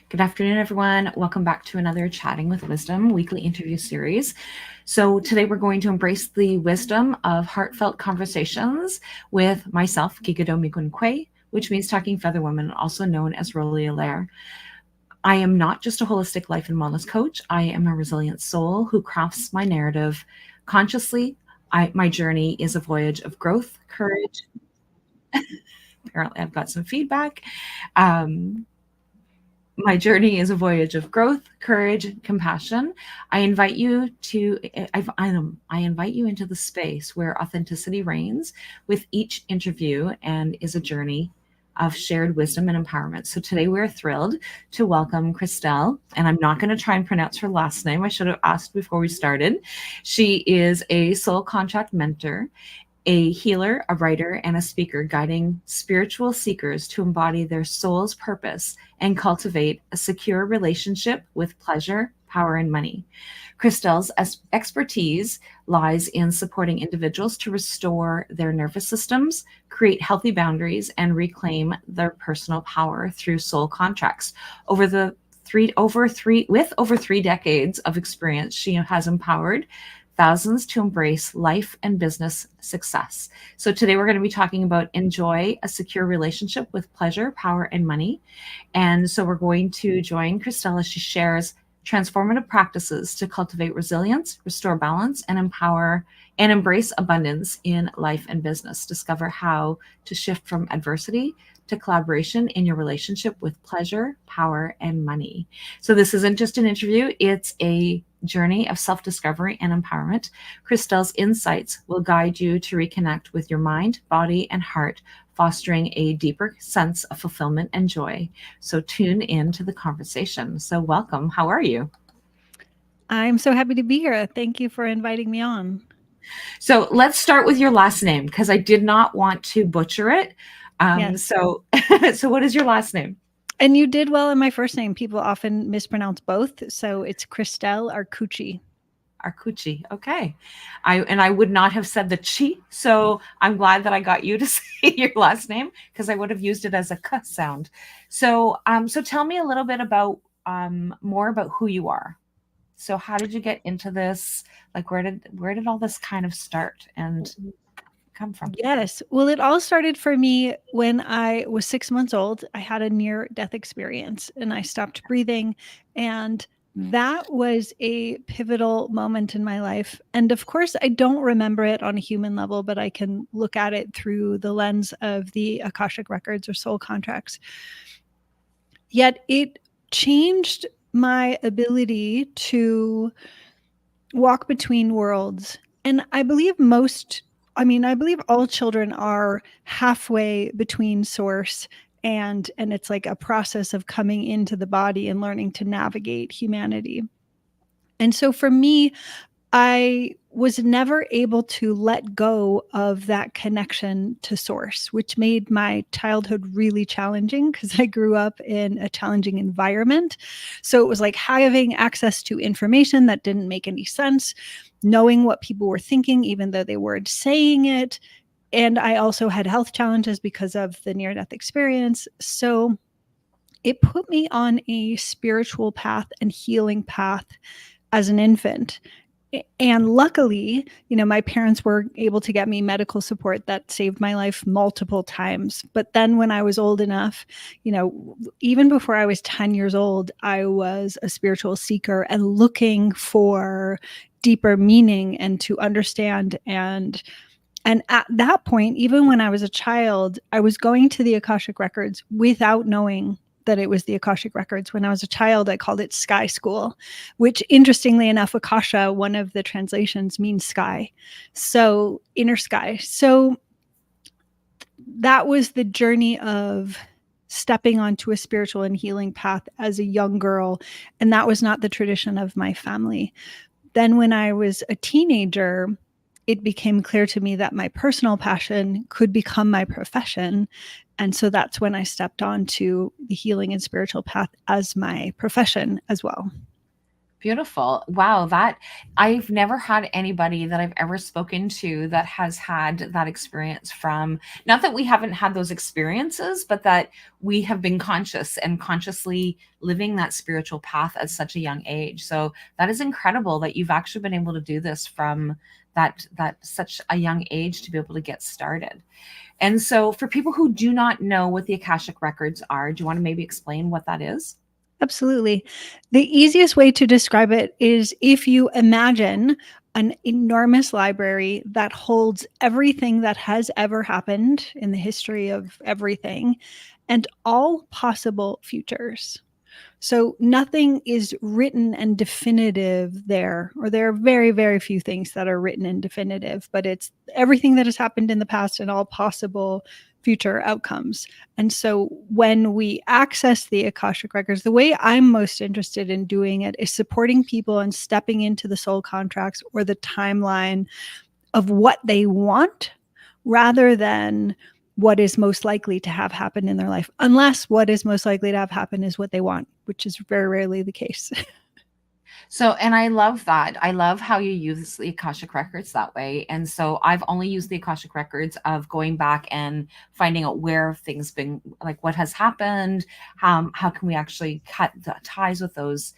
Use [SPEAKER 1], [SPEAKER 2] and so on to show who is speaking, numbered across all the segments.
[SPEAKER 1] Good afternoon, everyone. Welcome back to another Chatting with Wisdom weekly interview series. So today we're going to embrace the wisdom of heartfelt conversations with myself, Geegado Megwan Kwe, which means talking feather woman, also known as Rollie Allaire. I am not just a holistic life and wellness coach. I am a resilient soul who crafts my narrative consciously. My journey is a voyage of growth, courage. Apparently, I've got some feedback. Um, my journey is a voyage of growth, courage, compassion. I invite you to I invite you into the space where authenticity reigns with each interview and is a journey of shared wisdom and empowerment. So today we're thrilled to welcome Christel, and I'm not going to try and pronounce her last name. I should have asked before we started. She is a soul contract mentor, a healer, a writer, and a speaker, guiding spiritual seekers to embody their soul's purpose and cultivate a secure relationship with pleasure, power, and money. Christel's expertise lies in supporting individuals to restore their nervous systems, create healthy boundaries, and reclaim their personal power through soul contracts. With over 3 decades of experience, she has empowered thousands to embrace life and business success. So today we're going to be talking about enjoy a secure relationship with pleasure, power, and money. And so we're going to join Christel as she shares transformative practices to cultivate resilience, restore balance, and empower and embrace abundance in life and business. Discover how to shift from adversity to collaboration in your relationship with pleasure, power, and money. So this isn't just an interview, it's a journey of self-discovery and empowerment. Christel's insights will guide you to reconnect with your mind, body, and heart, fostering a deeper sense of fulfillment and joy. So tune in to the conversation. So welcome. How are you?
[SPEAKER 2] I'm so happy to be here. Thank you for inviting me on.
[SPEAKER 1] So let's start with your last name because I did not want to butcher it.
[SPEAKER 2] Yes.
[SPEAKER 1] So what is your last name?
[SPEAKER 2] And you did well in my first name. People often mispronounce both. So it's Christel Arcucci.
[SPEAKER 1] Arcucci. Okay. I would not have said the chi. So I'm glad that I got you to say your last name because I would have used it as a k sound. So tell me a little bit about more about who you are. So how did you get into this? Like where did all this kind of start and come from?
[SPEAKER 2] Yes. Well, it all started for me when I was 6 months old. I had a near death experience and I stopped breathing. And that was a pivotal moment in my life. And of course, I don't remember it on a human level, but I can look at it through the lens of the Akashic records or soul contracts. Yet it changed my ability to walk between worlds. And I believe I believe all children are halfway between source and it's like a process of coming into the body and learning to navigate humanity. And so for me, I was never able to let go of that connection to source, which made my childhood really challenging because I grew up in a challenging environment. So it was like having access to information that didn't make any sense, knowing what people were thinking, even though they weren't saying it. And I also had health challenges because of the near-death experience. So it put me on a spiritual path and healing path as an infant. And luckily, my parents were able to get me medical support that saved my life multiple times. But then when I was old enough, even before I was 10 years old, I was a spiritual seeker and looking for deeper meaning and to understand. And at that point, even when I was a child, I was going to the Akashic records without knowing that it was the Akashic records. When I was a child, I called it Sky School, which interestingly enough, Akasha, one of the translations, means sky. So inner sky. So that was the journey of stepping onto a spiritual and healing path as a young girl. And that was not the tradition of my family. Then when I was a teenager, it became clear to me that my personal passion could become my profession. And so that's when I stepped onto the healing and spiritual path as my profession as well.
[SPEAKER 1] Beautiful. Wow, that I've never had anybody that I've ever spoken to that has had that experience from, not that we haven't had those experiences, but that we have been conscious and consciously living that spiritual path at such a young age. So that is incredible that you've actually been able to do this from that such a young age to be able to get started. And so for people who do not know what the Akashic records are, do you want to maybe explain what that is?
[SPEAKER 2] Absolutely. The easiest way to describe it is if you imagine an enormous library that holds everything that has ever happened in the history of everything and all possible futures. So nothing is written and definitive there, or there are very, very few things that are written and definitive, but it's everything that has happened in the past and all possible future outcomes. And so when we access the Akashic records, the way I'm most interested in doing it is supporting people and stepping into the soul contracts or the timeline of what they want rather than what is most likely to have happened in their life, unless what is most likely to have happened is what they want, which is very rarely the case.
[SPEAKER 1] So, and I love that. I love how you use the Akashic records that way. And so I've only used the Akashic records of going back and finding out where things been, like what has happened, how can we actually cut the ties with those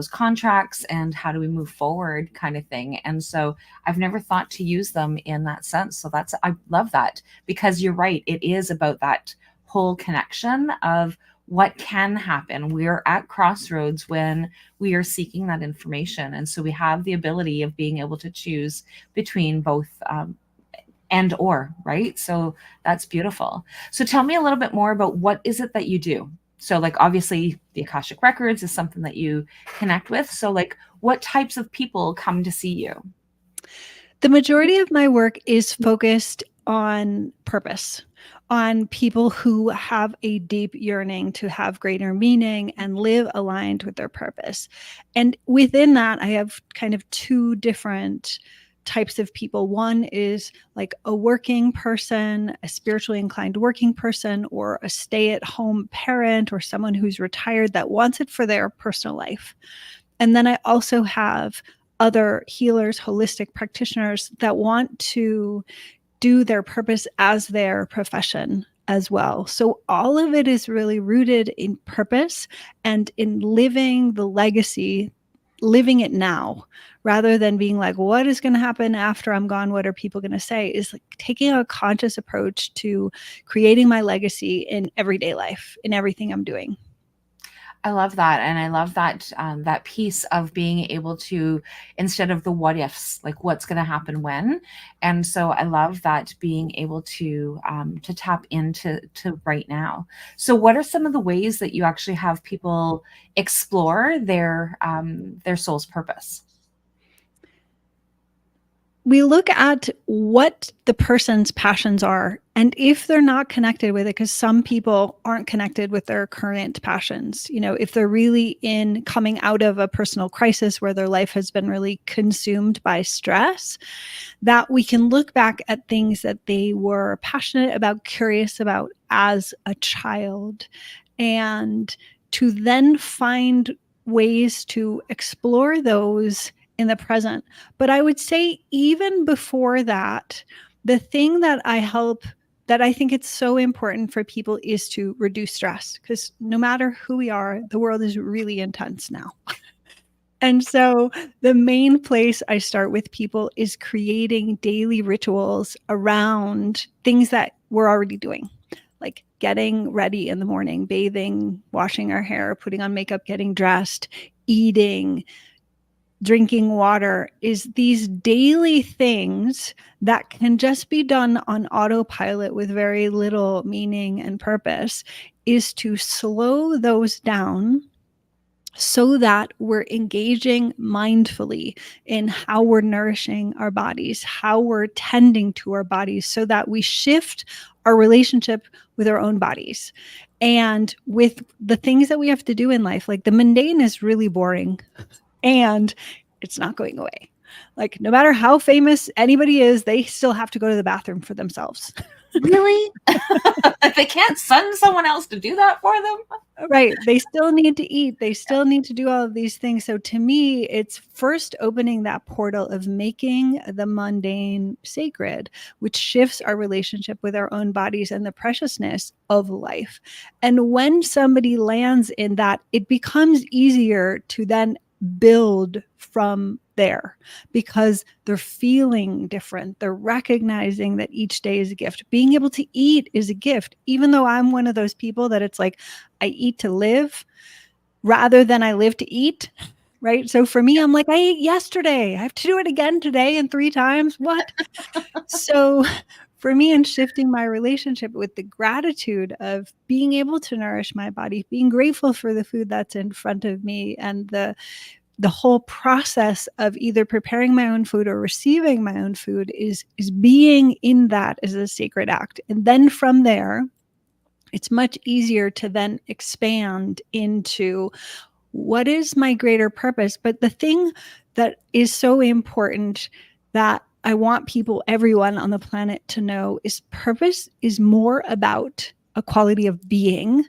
[SPEAKER 1] contracts, and how do we move forward, kind of thing. And so I've never thought to use them in that sense. So that's, I love that, because you're right. It is about that whole connection of what can happen. We're at crossroads when we are seeking that information. And so we have the ability of being able to choose between both, and or, right? So that's beautiful. So tell me a little bit more about what is it that you do? So like obviously the Akashic records is something that you connect with. So like what types of people come to see you?
[SPEAKER 2] The majority of my work is focused on purpose, on people who have a deep yearning to have greater meaning and live aligned with their purpose. And within that, I have kind of two different types of people. One is like a working person, a spiritually inclined working person, or a stay-at-home parent, or someone who's retired that wants it for their personal life. And then I also have other healers, holistic practitioners that want to do their purpose as their profession as well. So all of it is really rooted in purpose and in living the legacy, living it now, rather than being like, what is going to happen after I'm gone? What are people going to say? Is like taking a conscious approach to creating my legacy in everyday life, in everything I'm doing.
[SPEAKER 1] I love that, and I love that that piece of being able to, instead of the what ifs, like what's going to happen when. And so I love that, being able to tap into to right now. So what are some of the ways that you actually have people explore their soul's purpose?
[SPEAKER 2] We look at what the person's passions are, and if they're not connected with it, because some people aren't connected with their current passions, if they're really in coming out of a personal crisis where their life has been really consumed by stress, that we can look back at things that they were passionate about, curious about as a child, and to then find ways to explore those in the present. But I would say even before that, the thing that I think it's so important for people is to reduce stress, because no matter who we are, the world is really intense now. And so the main place I start with people is creating daily rituals around things that we're already doing, like getting ready in the morning, bathing, washing our hair, putting on makeup, getting dressed, eating, drinking water, is these daily things that can just be done on autopilot with very little meaning and purpose, is to slow those down so that we're engaging mindfully in how we're nourishing our bodies, how we're tending to our bodies, so that we shift our relationship with our own bodies and with the things that we have to do in life. Like the mundane is really boring, and it's not going away. Like no matter how famous anybody is, they still have to go to the bathroom for themselves.
[SPEAKER 1] Really? They can't send someone else to do that for them?
[SPEAKER 2] Right. They still need to eat. They still need to do all of these things. So to me, it's first opening that portal of making the mundane sacred, which shifts our relationship with our own bodies and the preciousness of life. And when somebody lands in that, it becomes easier to then build from there because they're feeling different. They're recognizing that each day is a gift. Being able to eat is a gift, even though I'm one of those people that it's like, I eat to live rather than I live to eat. Right. So for me, I'm like, I ate yesterday. I have to do it again today and 3 times. What? So for me, in shifting my relationship with the gratitude of being able to nourish my body, being grateful for the food that's in front of me, and the whole process of either preparing my own food or receiving my own food is being in that as a sacred act. And then from there, it's much easier to then expand into what is my greater purpose. But the thing that is so important that I want people, everyone on the planet to know is purpose is more about a quality of being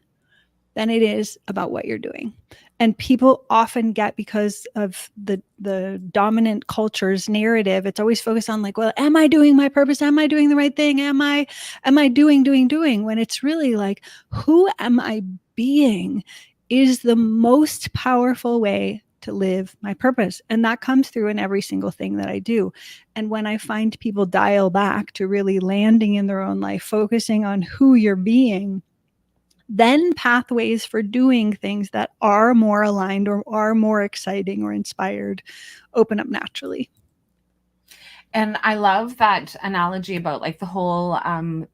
[SPEAKER 2] than it is about what you're doing. And people often get, because of the dominant culture's narrative, it's always focused on like, well, am I doing my purpose? Am I doing the right thing? Am I doing? When it's really like, who am I being is the most powerful way to live my purpose. And that comes through in every single thing that I do. And when I find people dial back to really landing in their own life, focusing on who you're being, then pathways for doing things that are more aligned or are more exciting or inspired open up naturally.
[SPEAKER 1] And I love that analogy about like the whole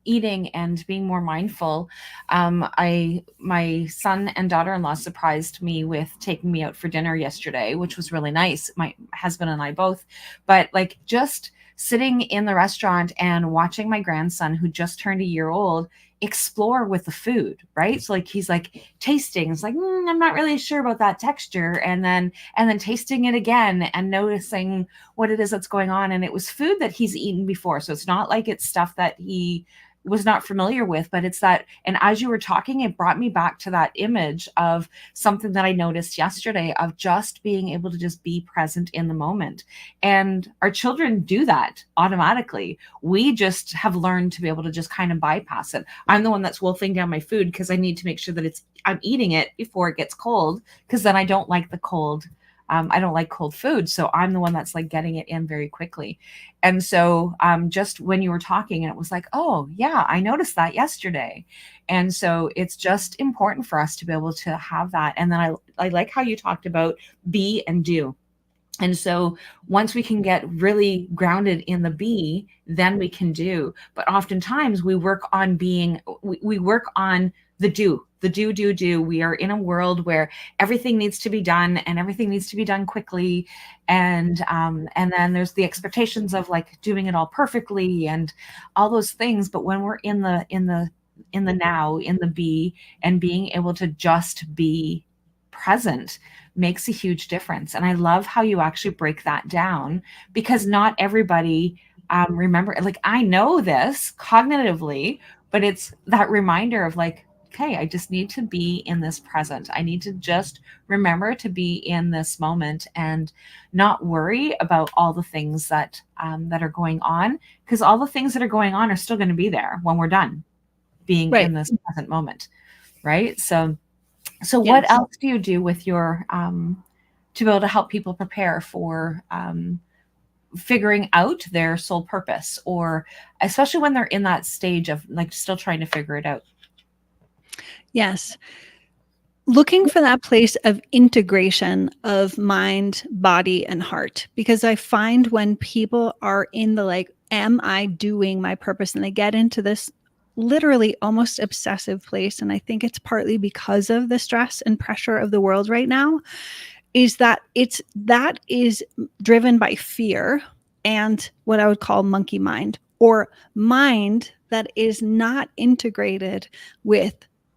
[SPEAKER 1] eating and being more mindful. My son and daughter-in-law surprised me with taking me out for dinner yesterday, which was really nice. My husband and I both, but like just sitting in the restaurant and watching my grandson, who just turned a year old, explore with the food, right? So like he's like tasting, it's like I'm not really sure about that texture, and then tasting it again and noticing what it is that's going on. And it was food that he's eaten before, so it's not like it's stuff that he was not familiar with, but it's that. And as you were talking, it brought me back to that image of something that I noticed yesterday, of just being able to just be present in the moment. And our children do that automatically. We just have learned to be able to just kind of bypass it. I'm the one that's wolfing down my food because I need to make sure that I'm eating it before it gets cold, because then I don't like the cold. I don't like cold food. So I'm the one that's like getting it in very quickly. And so just when you were talking, and it was like, oh yeah, I noticed that yesterday. And so it's just important for us to be able to have that. And then I like how you talked about be and do. And so once we can get really grounded in the be, then we can do. But oftentimes we work on being, we work on the do, the do. We are in a world where everything needs to be done, and everything needs to be done quickly. And then there's the expectations of like doing it all perfectly and all those things. But when we're in the now, in the be, and being able to just be present, makes a huge difference. And I love how you actually break that down, because not everybody remember, like I know this cognitively, but it's that reminder of like, okay, I just need to be in this present. I need to just remember to be in this moment and not worry about all the things that are going on, because all the things that are going on are still going to be there when we're done being
[SPEAKER 2] Right.
[SPEAKER 1] in this present moment, right? So what
[SPEAKER 2] Yes.
[SPEAKER 1] else do you do with your to be able to help people prepare for figuring out their soul purpose, or especially when they're in that stage of like still trying to figure it out?
[SPEAKER 2] Yes. Looking for that place of integration of mind, body, and heart. Because I find when people are in the like, am I doing my purpose? And they get into this literally almost obsessive place. And I think it's partly because of the stress and pressure of the world right now, is that that is driven by fear and what I would call monkey mind, or mind that is not integrated with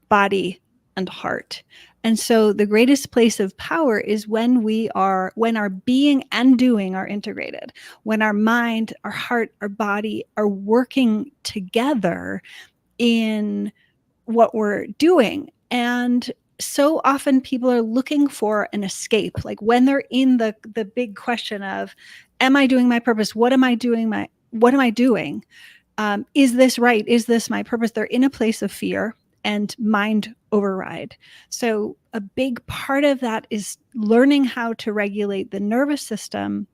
[SPEAKER 2] body and heart. And so the greatest place of power is when our being and doing are integrated, when our mind, our heart, our body are working together in what we're doing. And so often people are looking for an escape, like when they're in the big question of, am I doing my purpose? What am I doing? What am I doing? Is this right? Is this my purpose? They're in a place of fear and mind override. So a big part of that is learning how to regulate the nervous system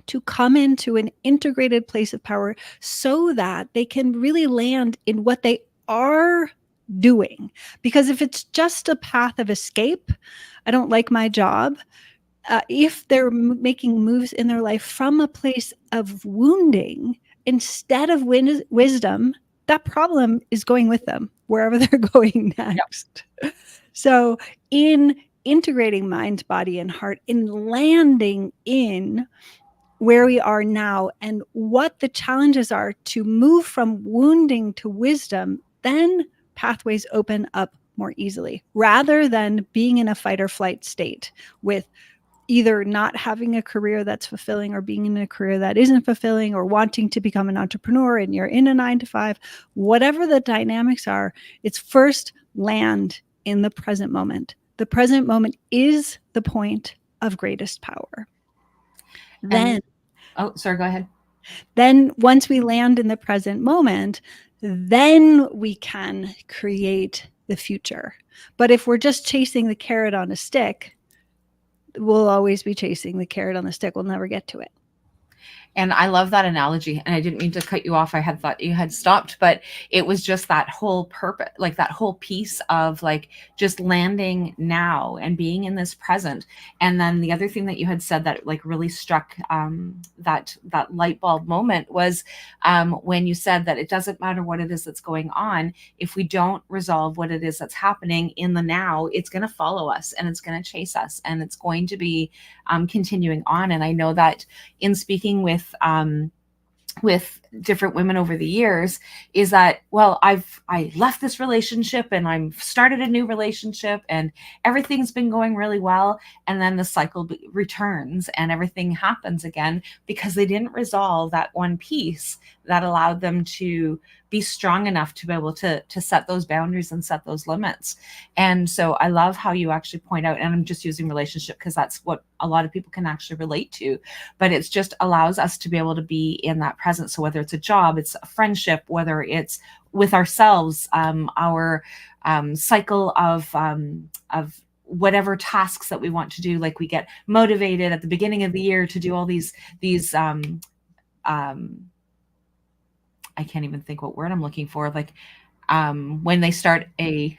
[SPEAKER 2] to come into an integrated place of power so that they can really land in what they are doing. Because if it's just a path of escape, I don't like my job. If they're making moves in their life from a place of wounding instead of wisdom, that problem is going with them wherever they're going next. Yep. So in integrating mind, body, and heart, in landing in where we are now and what the challenges are to move from wounding to wisdom, then pathways open up more easily rather than being in a fight or flight state with either not having a career that's fulfilling or being in a career that isn't fulfilling or wanting to become an entrepreneur and you're in a 9-to-5, whatever the dynamics are, it's first land in the present moment. The present moment is the point of greatest power. Then,
[SPEAKER 1] sorry, go ahead.
[SPEAKER 2] Then once we land in the present moment, then we can create the future. But if we're just chasing the carrot on a stick, we'll always be chasing the carrot on the stick. We'll never get to it.
[SPEAKER 1] And I love that analogy. And I didn't mean to cut you off. I had thought you had stopped, but it was just that whole purpose, like that whole piece of like just landing now and being in this present. And then the other thing that you had said that like really struck that light bulb moment was when you said that it doesn't matter what it is that's going on. If we don't resolve what it is that's happening in the now, it's going to follow us and it's going to chase us and it's going to be continuing on. And I know that in speaking with different women over the years is that, well, I left this relationship and I'm started a new relationship and everything's been going really well. And then the cycle returns and everything happens again because they didn't resolve that one piece that allowed them to be strong enough to be able to set those boundaries and set those limits. And so I love how you actually point out, and I'm just using relationship because that's what a lot of people can actually relate to, but it's just allows us to be able to be in that present. So whether it's a job, it's a friendship, whether it's with ourselves, our cycle of whatever tasks that we want to do, like we get motivated at the beginning of the year to do all these I can't even think what word I'm looking for. Like when they start a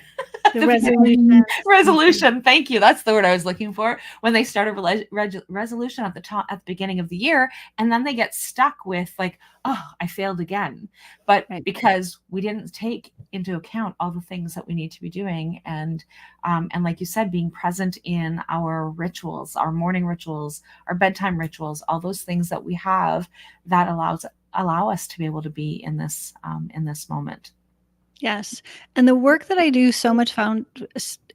[SPEAKER 1] resolution. Thank you. That's the word I was looking for. When they start a resolution at the beginning of the year, and then they get stuck with like, oh, I failed again. But because we didn't take into account all the things that we need to be doing, and like you said, being present in our rituals, our morning rituals, our bedtime rituals, all those things that we have that allow us to be able to be in this moment.
[SPEAKER 2] Yes. And the work that I do so much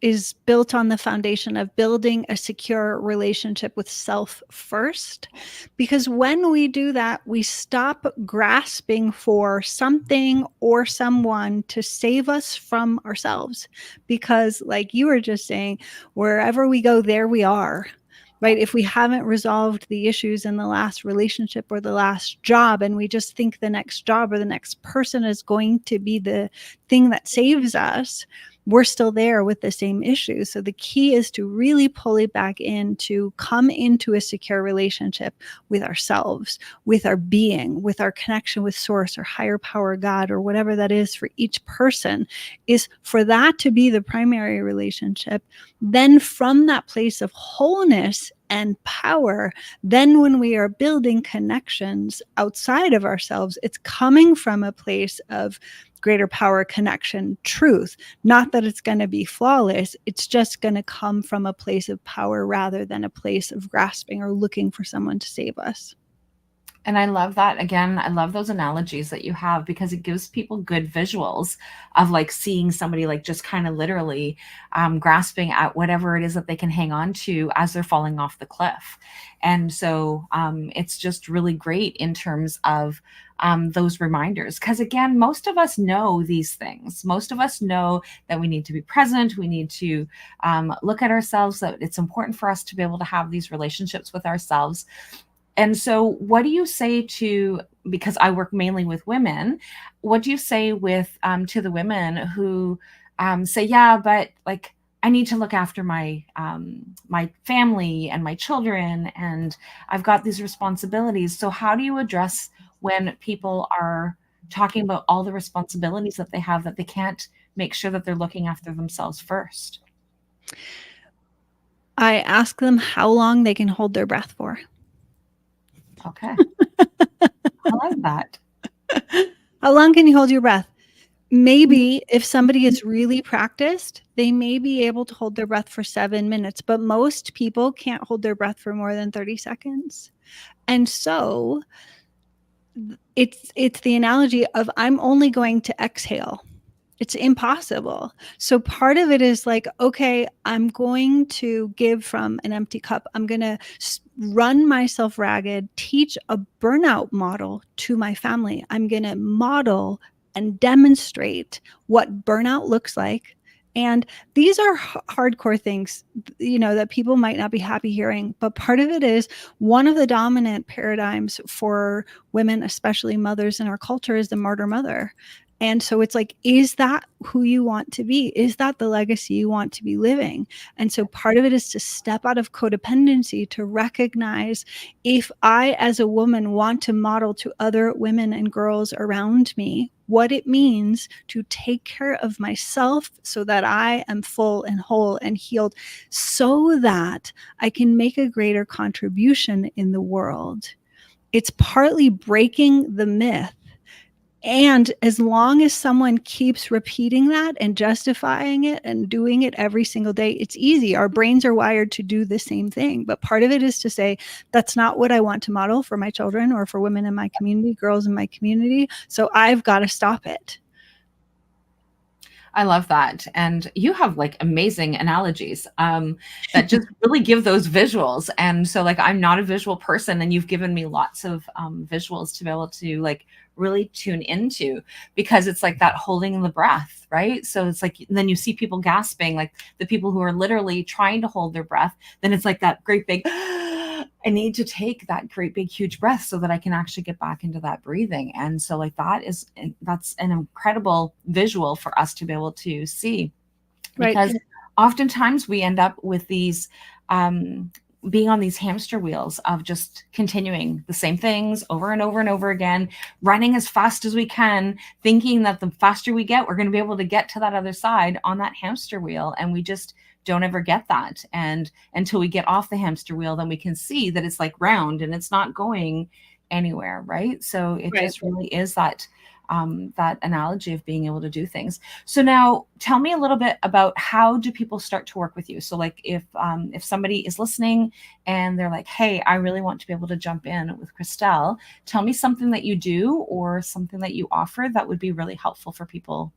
[SPEAKER 2] is built on the foundation of building a secure relationship with self first. Because when we do that, we stop grasping for something or someone to save us from ourselves. Because like you were just saying, wherever we go, there we are. Right? If we haven't resolved the issues in the last relationship or the last job, and we just think the next job or the next person is going to be the thing that saves us, we're still there with the same issues. So the key is to really pull it back in, to come into a secure relationship with ourselves, with our being, with our connection with source or higher power, God, or whatever that is for each person, is for that to be the primary relationship. Then from that place of wholeness and power, then when we are building connections outside of ourselves, it's coming from a place of greater power, connection, truth. Not that it's going to be flawless. It's just going to come from a place of power rather than a place of grasping or looking for someone to save us.
[SPEAKER 1] And I love that. Again, I love those analogies that you have because it gives people good visuals of like seeing somebody like just kind of literally grasping at whatever it is that they can hang on to as they're falling off the cliff. And so it's just really great in terms of those reminders. Because again, most of us know these things. Most of us know that we need to be present. We need to look at ourselves, that it's important for us to be able to have these relationships with ourselves. And so what do you say to, because I work mainly with women, what do you say with to the women who say, yeah, but like I need to look after my my family and my children, and I've got these responsibilities. So how do you address when people are talking about all the responsibilities that they have, that they can't make sure that they're looking after themselves first?
[SPEAKER 2] I ask them how long they can hold their breath for.
[SPEAKER 1] Okay. I like that.
[SPEAKER 2] How long can you hold your breath? Maybe if somebody is really practiced, they may be able to hold their breath for 7 minutes, but most people can't hold their breath for more than 30 seconds. And so it's the analogy of I'm only going to exhale. It's impossible. So part of it is like, okay, I'm going to give from an empty cup. I'm going to run myself ragged, teach a burnout model to my family. I'm going to model and demonstrate what burnout looks like. And these are hardcore things, that people might not be happy hearing. But part of it is one of the dominant paradigms for women, especially mothers in our culture, is the martyr mother. And so it's like, is that who you want to be? Is that the legacy you want to be living? And so part of it is to step out of codependency, to recognize if I, as a woman, want to model to other women and girls around me what it means to take care of myself so that I am full and whole and healed, so that I can make a greater contribution in the world. It's partly breaking the myth. And as long as someone keeps repeating that and justifying it and doing it every single day, it's easy. Our brains are wired to do the same thing. But part of it is to say, that's not what I want to model for my children or for women in my community, girls in my community. So I've got to stop it.
[SPEAKER 1] I love that. And you have like amazing analogies that just really give those visuals. And so like, I'm not a visual person, and you've given me lots of visuals to be able to like really tune into, because it's like that holding the breath, right? So it's like, then you see people gasping, like the people who are literally trying to hold their breath. Then it's like that great big, I need to take that great big huge breath so that I can actually get back into that breathing. And so like that's an incredible visual for us to be able to see, because
[SPEAKER 2] Right.
[SPEAKER 1] oftentimes we end up with these being on these hamster wheels of just continuing the same things over and over and over again, running as fast as we can, thinking that the faster we get, we're going to be able to get to that other side on that hamster wheel. And we just don't ever get that. And until we get off the hamster wheel, then we can see that it's like round and it's not going anywhere, right? So it
[SPEAKER 2] Right.
[SPEAKER 1] just really is that that analogy of being able to do things. So now tell me a little bit about, how do people start to work with you? So like if somebody is listening and they're like, hey, I really want to be able to jump in with Christel, tell me something that you do or something that you offer that would be really helpful for people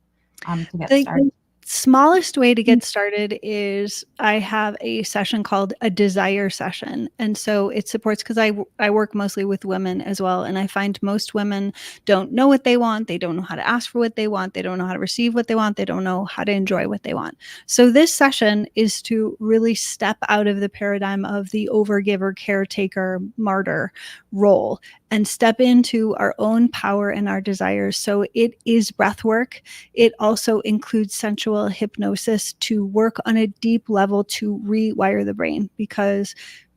[SPEAKER 1] to get started.
[SPEAKER 2] Smallest way to get started is I have a session called a desire session. And so it supports, because I work mostly with women as well. And I find most women don't know what they want. They don't know how to ask for what they want. They don't know how to receive what they want. They don't know how to enjoy what they want. So this session is to really step out of the paradigm of the overgiver, caretaker, martyr role and step into our own power and our desires. So it is breath work. It also includes sensual hypnosis to work on a deep level to rewire the brain, because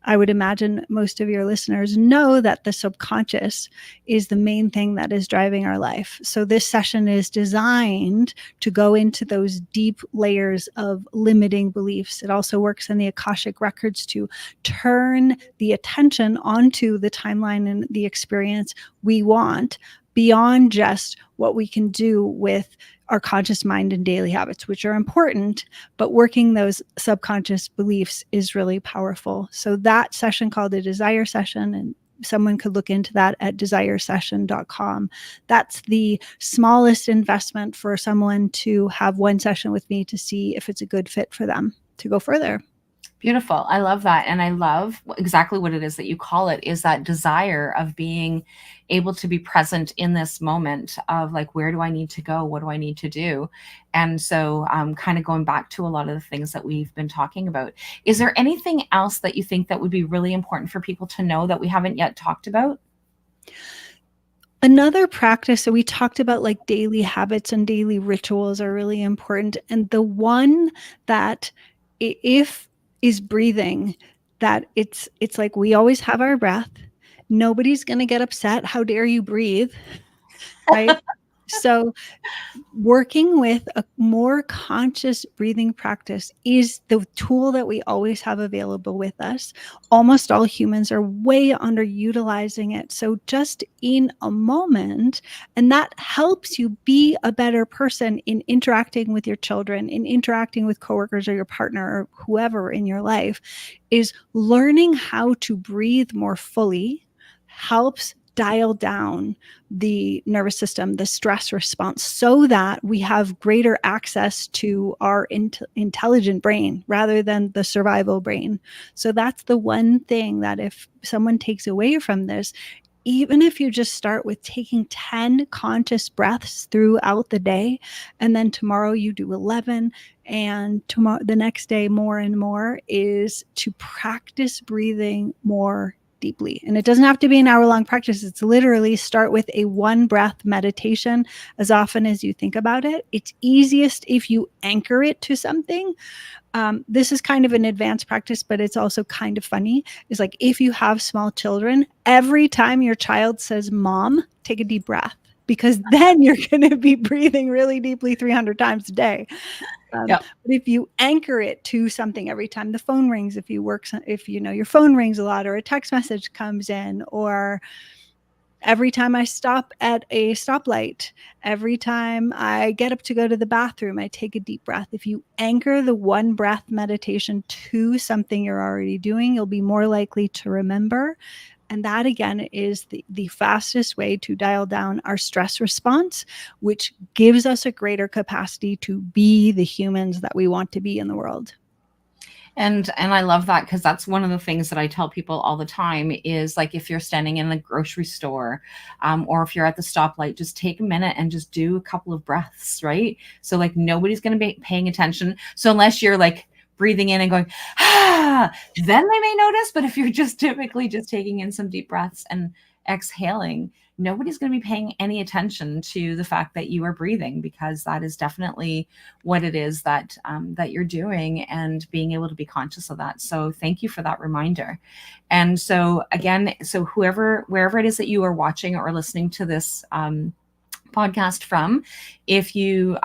[SPEAKER 2] I would imagine most of your listeners know that the subconscious is the main thing that is driving our life. So this session is designed to go into those deep layers of limiting beliefs. It also works in the Akashic records to turn the attention onto the timeline and the experience we want, beyond just what we can do with our conscious mind and daily habits, which are important, but working those subconscious beliefs is really powerful. So that session, called a desire session, and someone could look into that at desiresession.com. That's the smallest investment for someone to have one session with me to see if it's a good fit for them to go further.
[SPEAKER 1] Beautiful. I love that. And I love exactly what it is that you call it, is that desire of being able to be present in this moment of like, where do I need to go? What do I need to do? And so kind of going back to a lot of the things that we've been talking about. Is there anything else that you think that would be really important for people to know that we haven't yet talked about?
[SPEAKER 2] Another practice, so we talked about like daily habits and daily rituals are really important. And the one that if is breathing, that it's like we always have our breath. Nobody's going to get upset. How dare you breathe? Right? So working with a more conscious breathing practice is the tool that we always have available with us. Almost all humans are way underutilizing it. So just in a moment, and that helps you be a better person in interacting with your children, in interacting with coworkers or your partner or whoever in your life, is learning how to breathe more fully helps dial down the nervous system, the stress response, so that we have greater access to our intelligent brain rather than the survival brain. So that's the one thing that if someone takes away from this, even if you just start with taking 10 conscious breaths throughout the day, and then tomorrow you do 11, and tomorrow, the next day, more and more, is to practice breathing more deeply. And it doesn't have to be an hour-long practice. It's literally start with a one breath meditation as often as you think about it. It's easiest if you anchor it to something. This is kind of an advanced practice, but it's also kind of funny. It's like if you have small children, every time your child says mom, take a deep breath, because then you're going to be breathing really deeply 300 times a day. But if you anchor it to something every time the phone rings, if you know your phone rings a lot, or a text message comes in, or every time I stop at a stoplight, every time I get up to go to the bathroom, I take a deep breath. If you anchor the one breath meditation to something you're already doing, you'll be more likely to remember. And that, again, is the fastest way to dial down our stress response, which gives us a greater capacity to be the humans that we want to be in the world.
[SPEAKER 1] And I love that, because that's one of the things that I tell people all the time is like, if you're standing in the grocery store or if you're at the stoplight, just take a minute and just do a couple of breaths, right? So like nobody's going to be paying attention. So unless you're like breathing in and going, then they may notice. But if you're just typically just taking in some deep breaths and exhaling, nobody's going to be paying any attention to the fact that you are breathing, because that is definitely what it is that that you're doing, and being able to be conscious of that. So thank you for that reminder. And so again, so wherever it is that you are watching or listening to this podcast from, if you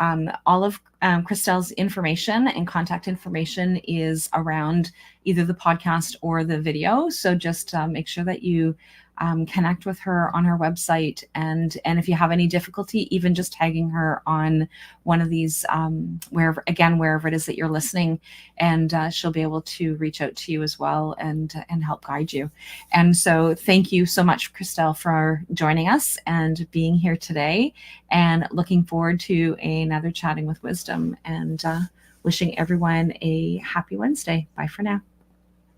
[SPEAKER 1] all of Christel's information and contact information is around either the podcast or the video. So just make sure that you connect with her on her website, and if you have any difficulty, even just tagging her on one of these wherever it is that you're listening, and she'll be able to reach out to you as well and help guide you. And so thank you so much, Christel, for joining us and being here today, and looking forward to another Chatting with Wisdom, and wishing everyone a happy Wednesday. Bye for now.